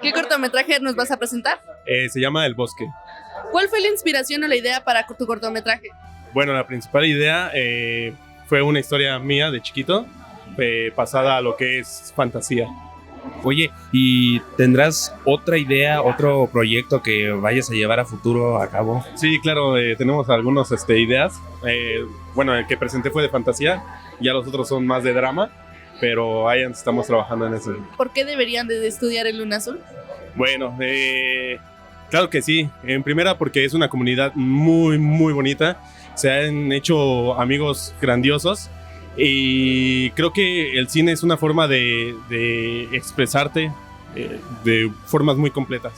¿Qué cortometraje nos vas a presentar? Se llama El Bosque. ¿Cuál fue la inspiración o la idea para tu cortometraje? Bueno, la principal idea fue una historia mía de chiquito, pasada a lo que es fantasía. Oye, ¿y tendrás otra idea, otro proyecto que vayas a llevar a futuro a cabo? Sí, claro, tenemos algunas ideas. Bueno, el que presenté fue de fantasía, ya los otros son más de drama, pero ahí estamos trabajando en eso. ¿Por qué deberían de estudiar el Luna Azul? Bueno, claro que sí. En primera, porque es una comunidad muy, muy bonita. Se han hecho amigos grandiosos. Y creo que el cine es una forma de expresarte de formas muy completas.